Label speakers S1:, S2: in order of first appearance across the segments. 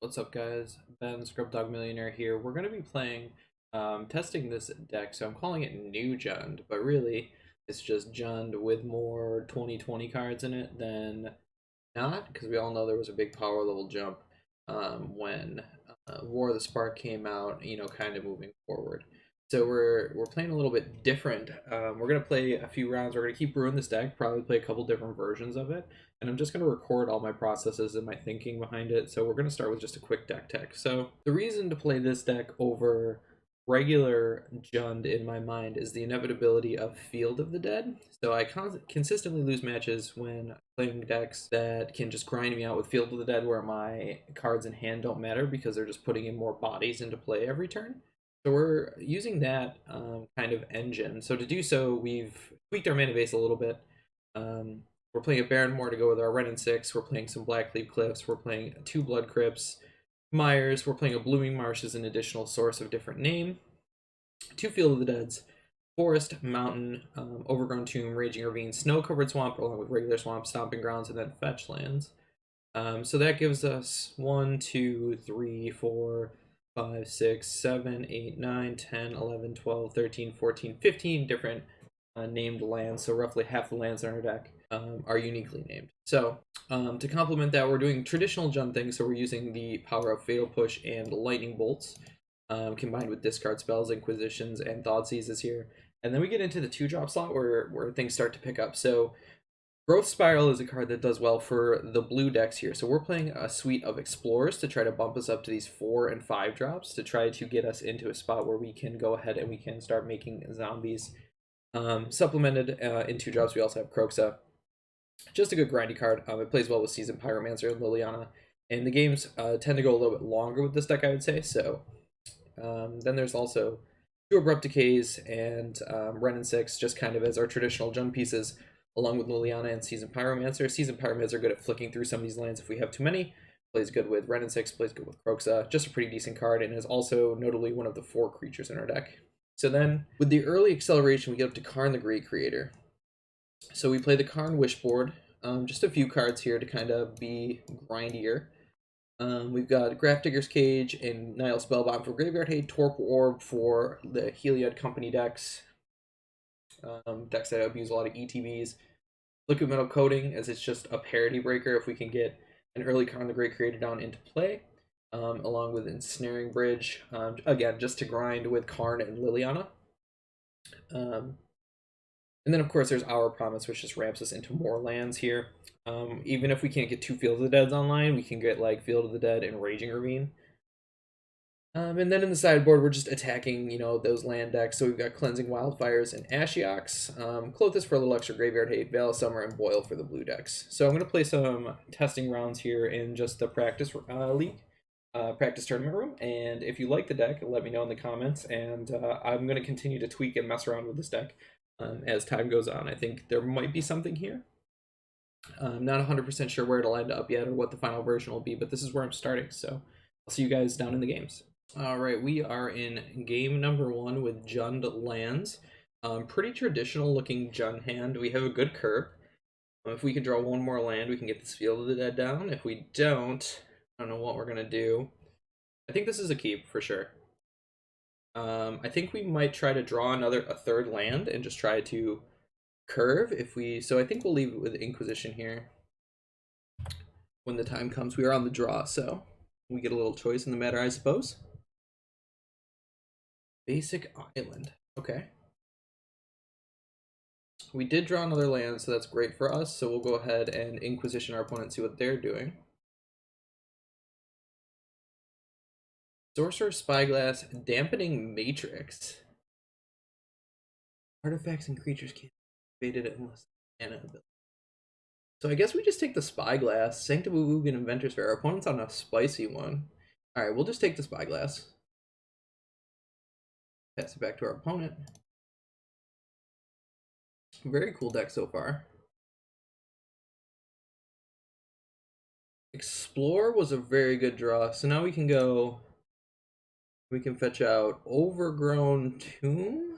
S1: What's up, guys? Ben, Scrub Dog Millionaire here. We're going to be playing, testing this deck. So I'm calling it New Jund, but really it's just Jund with more 2020 cards in it than not, because we all know there was a big power level jump when War of the Spark came out, kind of moving forward. So we're playing a little bit different. We're gonna play a few rounds. We're gonna keep brewing this deck, probably play a couple different versions of it, and I'm just gonna record all my processes and my thinking behind it. So we're gonna start with just a quick deck tech. So the reason to play this deck over regular Jund in my mind is the inevitability of Field of the Dead. So I consistently lose matches when playing decks that can just grind me out with Field of the Dead, where my cards in hand don't matter because they're just putting in more bodies into play every turn. So we're using that kind of engine. So to do so, we've tweaked our mana base a little bit. We're playing a Barrenmoor to go with our Wrenn and 6. We're playing some Blackleaf Cliffs. We're playing 2 Blood Crypts, Myers. We're playing a Blooming Marsh as an additional source of different name. 2 Field of the Deads, Forest, Mountain, Overgrown Tomb, Raging Ravine, Snow-Covered Swamp, along with regular swamp, Stomping Grounds, and then Fetch Lands. So that gives us 1, 2, 3, 4, 5, 6, 7, 8, 9, 10, 11, 12, 13, 14, 15 different named lands. So roughly half the lands in our deck are uniquely named. So to complement that, we're doing traditional Jund things. So we're using the power of Fatal Push and Lightning Bolts combined with discard spells, Inquisitions, and Thoughtseizes here. And then we get into the 2-drop slot where things start to pick up. So Growth Spiral is a card that does well for the blue decks here. So we're playing a suite of Explorers to try to bump us up to these 4 and 5 drops to try to get us into a spot where we can go ahead and we can start making zombies. Supplemented in 2 drops, we also have Kroxa. Just a good grindy card. It plays well with Seasoned Pyromancer and Liliana. And the games tend to go a little bit longer with this deck, I would say. So then there's also 2 Abrupt Decays and Wrenn and 6, just kind of as our traditional Jund pieces, along with Liliana and Seasoned Pyromancer. Seasoned Pyromancer are good at flicking through some of these lands if we have too many. Plays good with Wrenn and 6, plays good with Kroxa. Just a pretty decent card, and is also notably one of the 4 creatures in our deck. So then, with the early acceleration, we get up to Karn the Great Creator. So we play the Karn Wishboard. Just a few cards here to kind of be grindier. We've got Grafdigger's Cage and Nihil Spellbound for Graveyard Hate, Torpor Orb for the Heliod Company decks. Decks that abuse a lot of ETBs. Liquid Metal Coating, as it's just a parity breaker if we can get an early Karn the Great Creator down into play, along with Ensnaring Bridge, again, just to grind with Karn and Liliana. And then, of course, there's Our Promise, which just ramps us into more lands here. Even if we can't get 2 Field of the Deads online, we can get, like, Field of the Dead and Raging Ravine. And then in the sideboard, we're just attacking, those land decks. So we've got Cleansing Wildfires and Ashiok, Klothys for a little extra graveyard hate, Veil of Summer, and Boil for the blue decks. So I'm going to play some testing rounds here in just the practice league, practice tournament room. And if you like the deck, let me know in the comments. And I'm going to continue to tweak and mess around with this deck as time goes on. I think there might be something here. I'm not 100% sure where it'll end up yet or what the final version will be, but this is where I'm starting. So I'll see you guys down in the games. All right, we are in game number 1 with Jund lands. Pretty traditional looking Jund hand. We have a good curve. If we can draw 1 more land, we can get this Field of the Dead down. If we don't, I don't know what we're gonna do. I think this is a keep for sure. I think we might try to draw a 3rd land and just try to curve so I think we'll leave it with Inquisition here. When the time comes, we are on the draw, so we get a little choice in the matter, I suppose. Basic Island. Okay. We did draw another land, so that's great for us. So we'll go ahead and Inquisition our opponent and see what they're doing. Sorcerer Spyglass, Dampening Matrix. Artifacts and creatures can't be evaded unless mana ability. So I guess we just take the Spyglass. Sanctum of Ugin, Inventor's Fair. Our opponent's on a spicy one. Alright, we'll just take the Spyglass. Pass it back to our opponent. Very cool deck so far. Explore was a very good draw. So now we can fetch out Overgrown Tomb.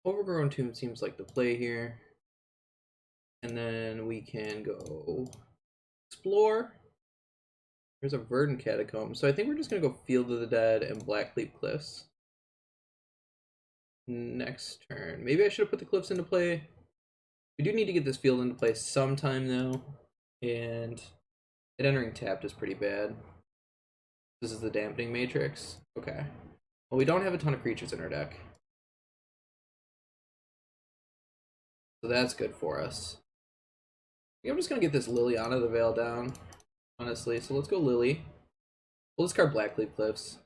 S1: Overgrown Tomb seems like the play here. And then we can go Explore. There's a Verdant Catacomb. So I think we're just going to go Field of the Dead and Blackleaf Cliffs. Next turn. Maybe I should have put the Cliffs into play. We do need to get this field into play sometime, though. And it entering tapped is pretty bad. This is the Dampening Matrix. Okay. Well, we don't have a ton of creatures in our deck. So that's good for us. I think I'm just going to get this Liliana the Veil down, honestly. So let's go Lily. We'll discard Blackleaf Cliffs.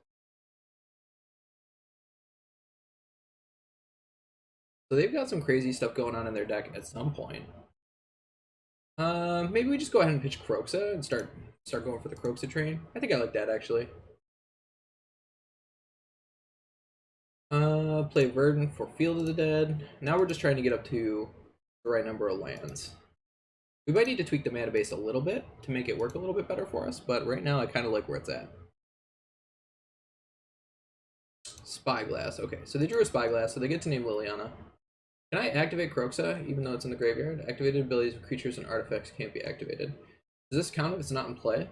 S1: So they've got some crazy stuff going on in their deck at some point. Maybe we just go ahead and pitch Kroxa and start going for the Kroxa train. I think I like that, actually. Play Verdant for Field of the Dead. Now we're just trying to get up to the right number of lands. We might need to tweak the mana base a little bit to make it work a little bit better for us, but right now I kind of like where it's at. Spyglass. Okay, so they drew a Spyglass, so they get to name Liliana. Can I activate Kroxa, even though it's in the graveyard? Activated abilities of creatures and artifacts can't be activated. Does this count if it's not in play?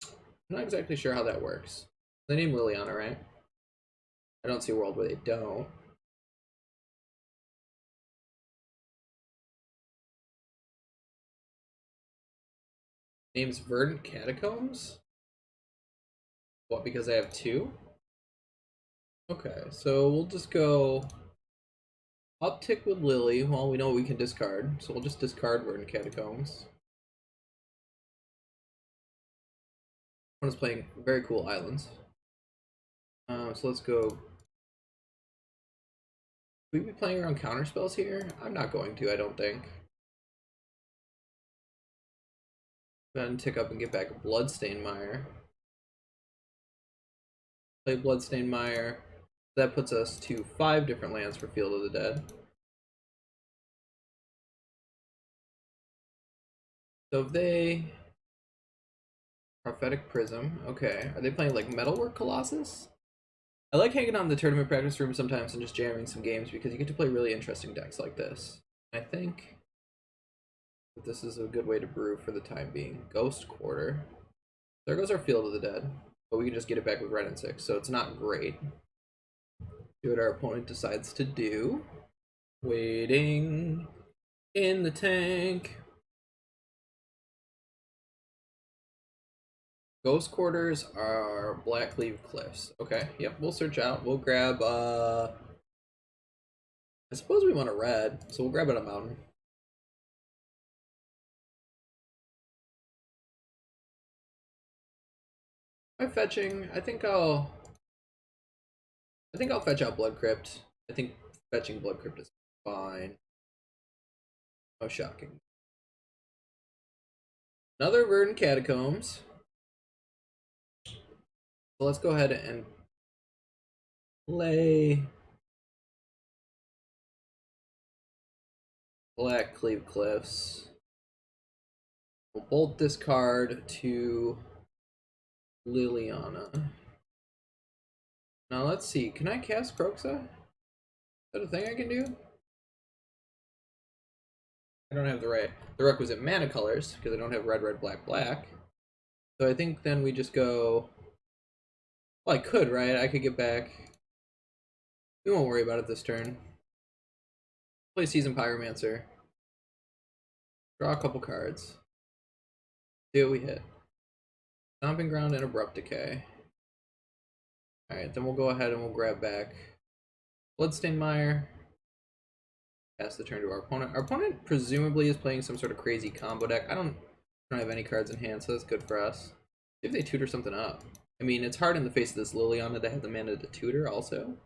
S1: I'm not exactly sure how that works. They name Liliana, right? I don't see a world where they don't. Name's Verdant Catacombs? What, because I have two? Okay, so we'll just go uptick with Lily. Well, we know we can discard, so we'll just discard Verdant Catacombs. One is playing very cool islands. So let's go. Will we be playing around counter spells here? I'm not going to, I don't think. Go ahead and tick up and get back a Bloodstained Mire. Play Bloodstained Mire. That puts us to 5 different lands for Field of the Dead. So if they... Prophetic Prism. Okay. Are they playing like Metalwork Colossus? I like hanging on the tournament practice room sometimes and just jamming some games because you get to play really interesting decks like this. I think that this is a good way to brew for the time being. Ghost Quarter. There goes our Field of the Dead. But we can just get it back with Red and 6, so it's not great. See what our opponent decides to do. Waiting in the tank. Ghost Quarters are Blackleaf Cliffs. Okay, yep, we'll search out. We'll grab, I suppose we want a red, so we'll grab it a mountain. I'm fetching. I think I'll fetch out Blood Crypt. I think fetching Blood Crypt is fine. Oh, shocking. Another Verdant Catacombs. So let's go ahead and play Blackleaf Cliffs. We'll bolt this card to Liliana. Now let's see. Can I cast Kroxa? Is that a thing I can do? I don't have the requisite mana colors because I don't have red, red, black, black. So I think then we just go. Well, I could, right? I could get back. We won't worry about it this turn. Play Seasoned Pyromancer. Draw a couple cards. See what we hit. Stomping Ground and Abrupt Decay. Alright, then we'll go ahead and we'll grab back Bloodstained Mire. Pass the turn to our opponent. Our opponent presumably is playing some sort of crazy combo deck. I don't have any cards in hand, so that's good for us. See if they tutor something up. I mean, it's hard in the face of this Liliana to have the mana to tutor also.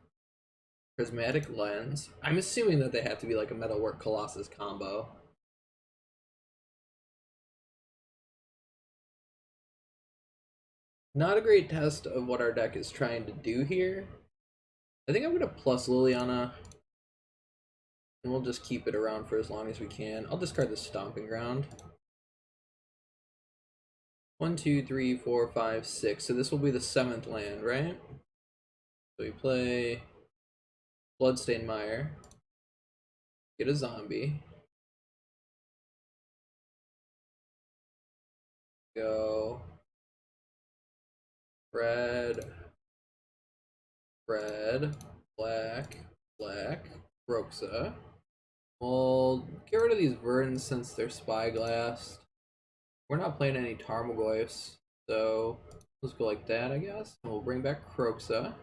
S1: Prismatic Lens. I'm assuming that they have to be like a Metalwork Colossus combo. Not a great test of what our deck is trying to do here. I think I'm going to plus Liliana. And we'll just keep it around for as long as we can. I'll discard the Stomping Ground. 1, 2, 3, 4, 5, 6. So this will be the 7th land, right? So we play Bloodstained Mire. Get a zombie. Go. Red. Red. Black. Black. Roxa. We'll get rid of these Verdants since they're Spyglass. We're not playing any Tarmogoyfs, so let's go like that, I guess. And we'll bring back Kroxa.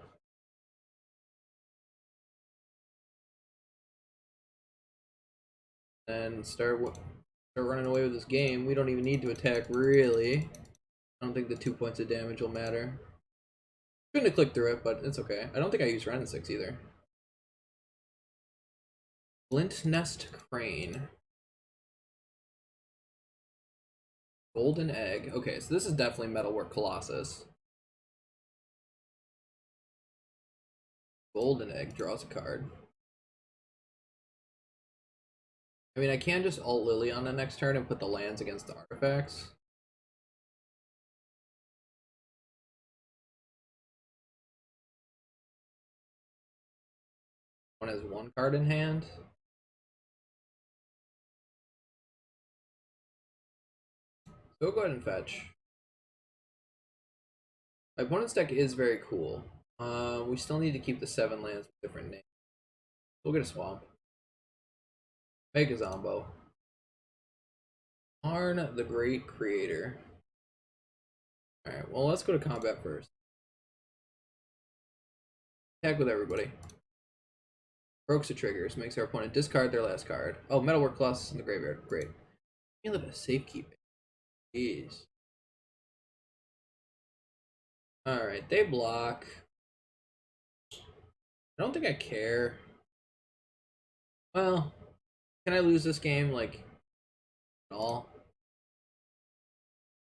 S1: And start running away with this game. We don't even need to attack, really. I don't think the 2 points of damage will matter. Shouldn't have clicked through it, but it's okay. I don't think I used Renin 6 either. Flint Nest Crane. Golden Egg. Okay, so this is definitely Metalwork Colossus. Golden Egg draws a card. I mean, I can just alt Lily on the next turn and put the lands against the artifacts. One has one card in hand. So go ahead and fetch. My opponent's deck is very cool. We still need to keep the 7 lands with different names. We'll get a swamp. Mega Zombo. Arn the Great Creator. Alright, well, let's go to combat first. Attack with everybody. Kroxa triggers, makes our opponent discard their last card. Oh, Metalwork Colossus in the graveyard. Great. You have a safekeeping. Jeez. Alright, they block. I don't think I care. Well, can I lose this game, like, at all?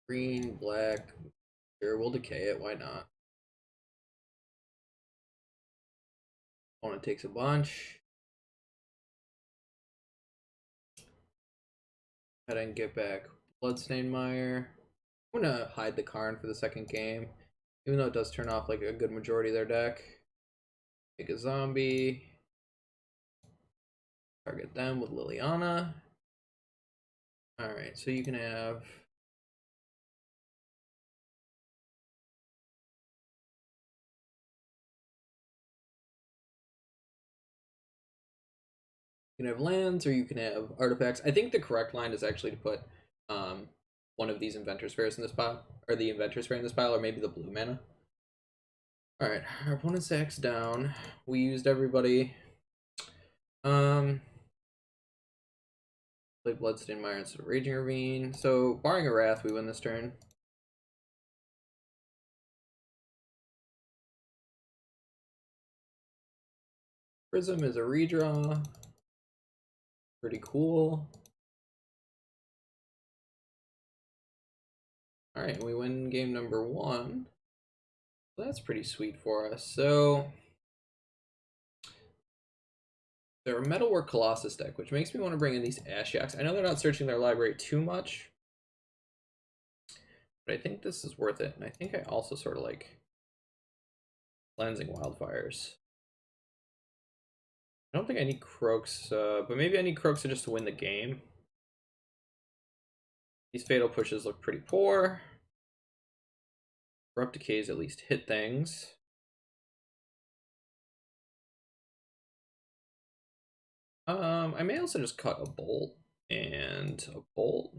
S1: Green, black. Sure, we'll decay it. Why not? Opponent takes a bunch. Head and get back Bloodstained Mire. I'm gonna hide the Karn for the second game, even though it does turn off like a good majority of their deck. Take a zombie. Target them with Liliana. Alright, so you can have lands or you can have artifacts. I think the correct line is actually to put one of these Inventor's Fares in this pile, or the Inventor's Fair in this pile, or maybe the blue mana. Alright, our opponent's X down. We used everybody. Play Bloodstained Mire instead of Raging Ravine. So, barring a Wrath, we win this turn. Prism is a redraw. Pretty cool. Alright, we win game number 1. So that's pretty sweet for us. So, they're a Metalwork Colossus deck, which makes me want to bring in these Ashioks. I know they're not searching their library too much, but I think this is worth it. And I think I also sort of like Cleansing Wildfires. I don't think I need Croaks, but maybe I need Croaks just to win the game. These Fatal Pushes look pretty poor. Abrupt Decays at least hit things. I may also just cut a Bolt and a Bolt.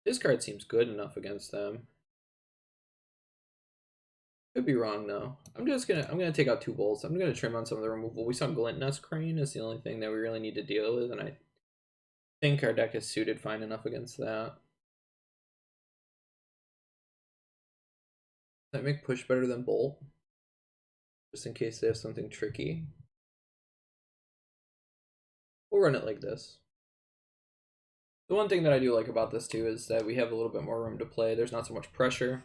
S1: This card seems good enough against them. Could be wrong though. I'm gonna take out 2 bolts. I'm gonna trim on some of the removal. We saw Glint Nest Crane is the only thing that we really need to deal with, and I think our deck is suited fine enough against that. Does that make push better than bolt? Just in case they have something tricky. We'll run it like this. The one thing that I do like about this too is that we have a little bit more room to play. There's not so much pressure.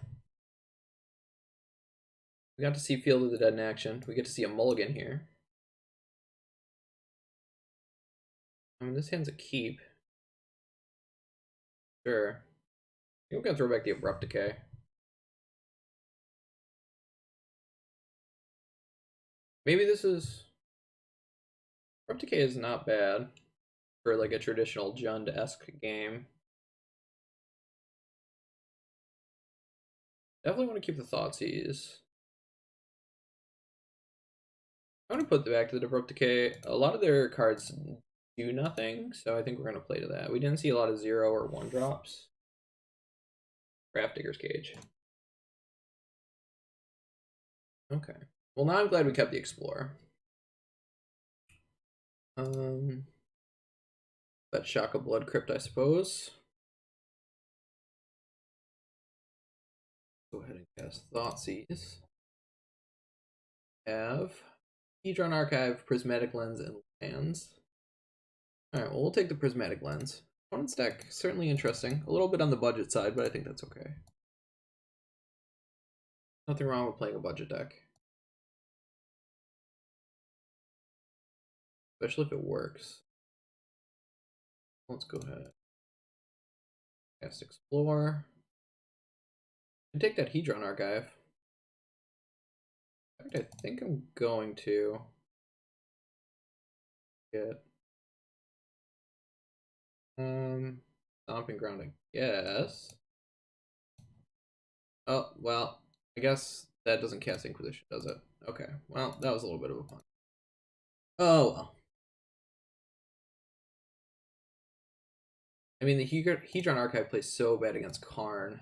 S1: We got to see Field of the Dead in action. We get to see a mulligan here. I mean, this hand's a keep. Sure. We're gonna throw back the Abrupt Decay. Maybe this is... Abrupt Decay is not bad for like a traditional Jund-esque game. Definitely want to keep the Thoughtseize. I'm going to put back to the Abrupt Decay. A lot of their cards do nothing, so I think we're going to play to that. We didn't see a lot of 0 or 1 drops. Grafdigger's Cage. Okay. Well, now I'm glad we kept the Explorer. That Shock of Blood Crypt, I suppose. Go ahead and cast Thoughtseize. Have Hedron Archive, Prismatic Lens, and lands. Alright, well, we'll take the Prismatic Lens. Opponent's deck, certainly interesting. A little bit on the budget side, but I think that's okay. Nothing wrong with playing a budget deck. Especially if it works. Let's go ahead. Cast Explore. And take that Hedron Archive. In fact, I think I'm going to get Stomping Ground, I guess. Oh, well, I guess that doesn't cast Inquisition, does it? Okay, well, that was a little bit of a punt. Oh, well. I mean, the Hedron Archive plays so bad against Karn.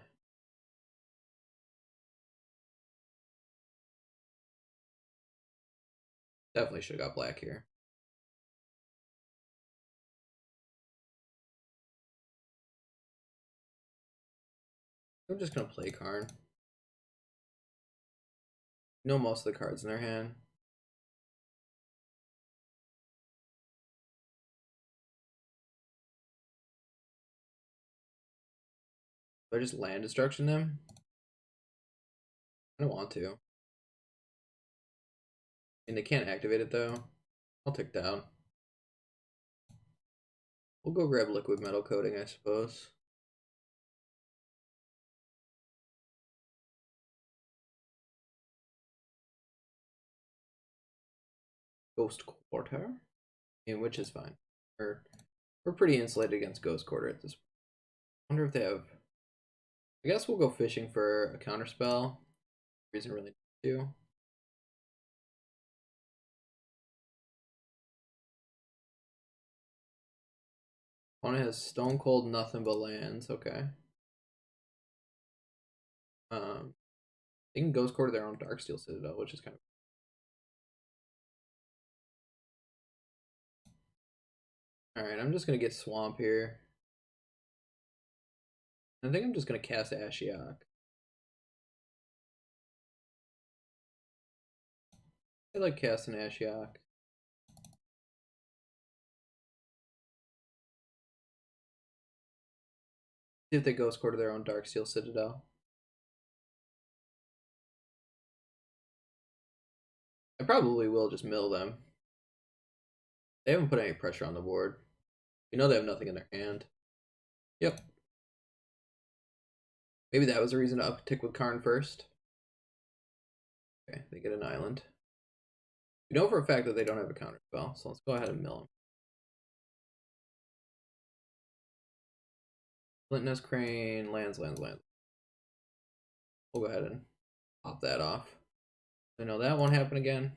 S1: Definitely should have got black here. I'm just going to play Karn. Know most of the cards in their hand. Do I just land destruction them? I don't want to. And they can't activate it though. I'll tick down. We'll go grab Liquid Metal Coating, I suppose. Ghost Quarter, which is fine. We're pretty insulated against Ghost Quarter at this point. I wonder if they have. I guess we'll go fishing for a counterspell. Reason really to. Opponent has Stone Cold, nothing but lands. Okay. They can Ghost Quarter their own Darksteel Citadel, which is kind of. Alright, I'm just gonna get Swamp here. I think I'm just gonna cast Ashiok. I like casting Ashiok. See if they Ghost Quarter their own Darksteel Citadel. I probably will just mill them. They haven't put any pressure on the board. You know they have nothing in their hand. Yep. Maybe that was a reason to uptick with Karn first. Okay, they get an island. We know for a fact that they don't have a counter spell, so let's go ahead and mill them. Flintless Crane, lands. We'll go ahead and pop that off. I know that won't happen again.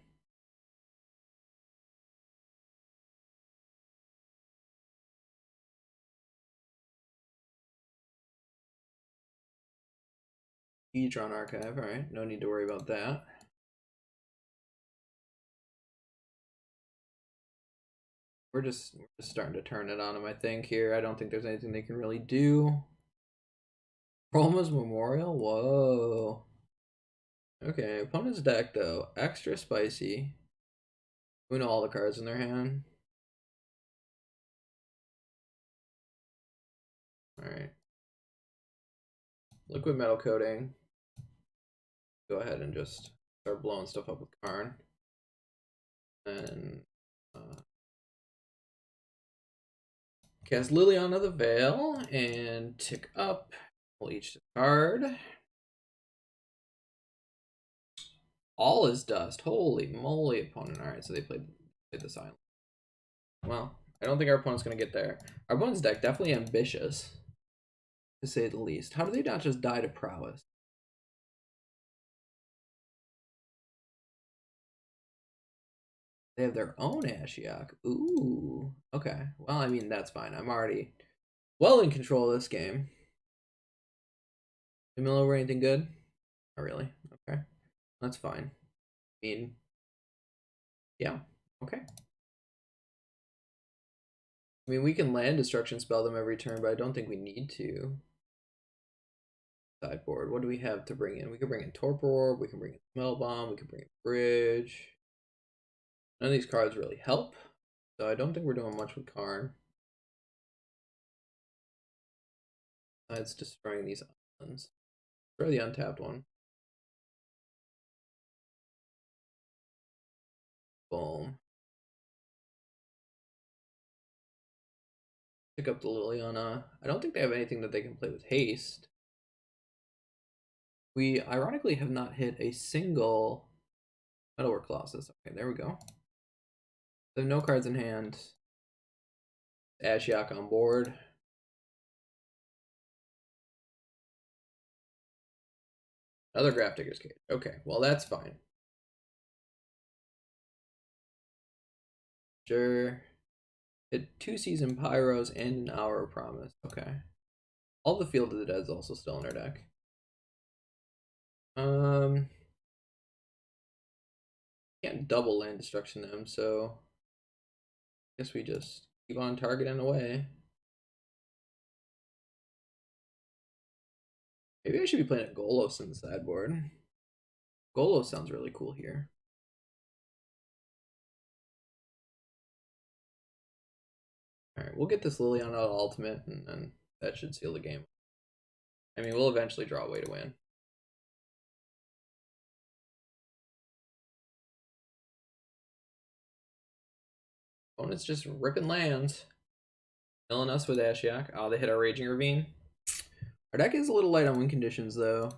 S1: Hedron Archive, alright, no need to worry about that. We're just starting to turn it on them, I think, here. I don't think there's anything they can really do. Chroma's Memorial? Whoa. Okay, opponent's deck, though. Extra spicy. We know all the cards in their hand. Alright. Liquid Metal Coating. Go ahead and just start blowing stuff up with Karn. And cast Liliana the Veil and tick up. We'll each card. All is dust. Holy moly, opponent. Alright, so they played this island. Well, I don't think our opponent's going to get there. Our opponent's deck definitely ambitious, to say the least. How do they not just die to prowess? They have their own Ashiok. Ooh. Okay. Well, I mean, that's fine. I'm already well in control of this game. Mill over anything good? Not really. Okay. That's fine. I mean, yeah. Okay. I mean, we can land destruction spell them every turn, but I don't think we need to. Sideboard. What do we have to bring in? We can bring in Torpor Orb, we can bring in Smell Bomb, we can bring in Bridge. None of these cards really help, so I don't think we're doing much with Karn. Besides destroying these islands. Destroy the untapped one. Boom. Pick up the Liliana. I don't think they have anything that they can play with haste. We ironically have not hit a single Metalwork Colossus. Okay, there we go. They have no cards in hand. Ashiok on board. Another Grafdigger's Cage. Okay, well that's fine. Sure. Hit 2 Season Pyros and an Hour of Promise. Okay. All the Field of the Dead is also still in our deck. Can't double land destruction them, so I guess we just keep on targeting away. Maybe I should be playing a Golos in the sideboard. Golos sounds really cool here. Alright, we'll get this Liliana out ultimate, and then that should seal the game. I mean, we'll eventually draw a way to win. Opponent's just ripping lands. Killing us with Ashiok. Oh, they hit our Raging Ravine. Our deck is a little light on win conditions, though.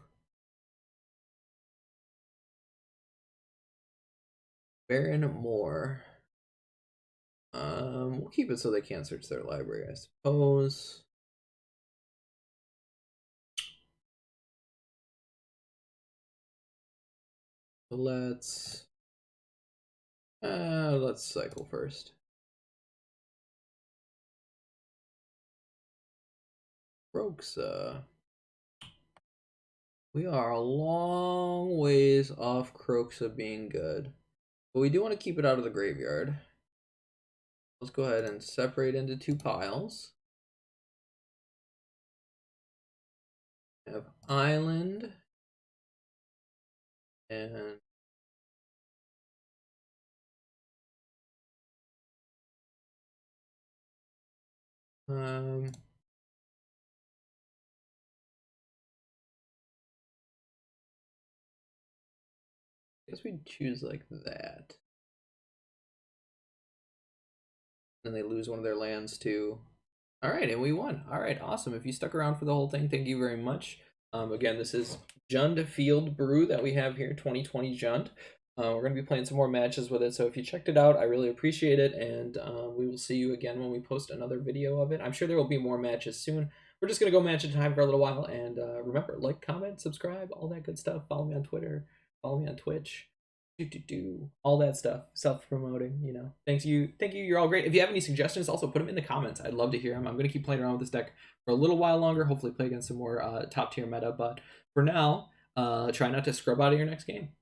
S1: Baron Moore. We'll keep it so they can't search their library, I suppose. So let's cycle first. Kroxa. We are a long ways off Kroxa being good, but we do want to keep it out of the graveyard. Let's go ahead and separate into 2 piles. We have Island and I guess we'd choose like that. And they lose one of their lands too. All right, and we won. All right, awesome. If you stuck around for the whole thing, thank you very much. Again, this is Jund Field Brew that we have here, 2020 Jund. We're going to be playing some more matches with it, so if you checked it out, I really appreciate it, and we will see you again when we post another video of it. I'm sure there will be more matches soon. We're just going to go match at time for a little while, and remember, like, comment, subscribe, all that good stuff. Follow me on Twitter, follow me on Twitch. All that stuff, self-promoting, you know. Thank you, you're all great. If you have any suggestions, also put them in the comments. I'd love to hear them. I'm going to keep playing around with this deck for a little while longer, hopefully play against some more top tier meta, but for now, try not to scrub out of your next game.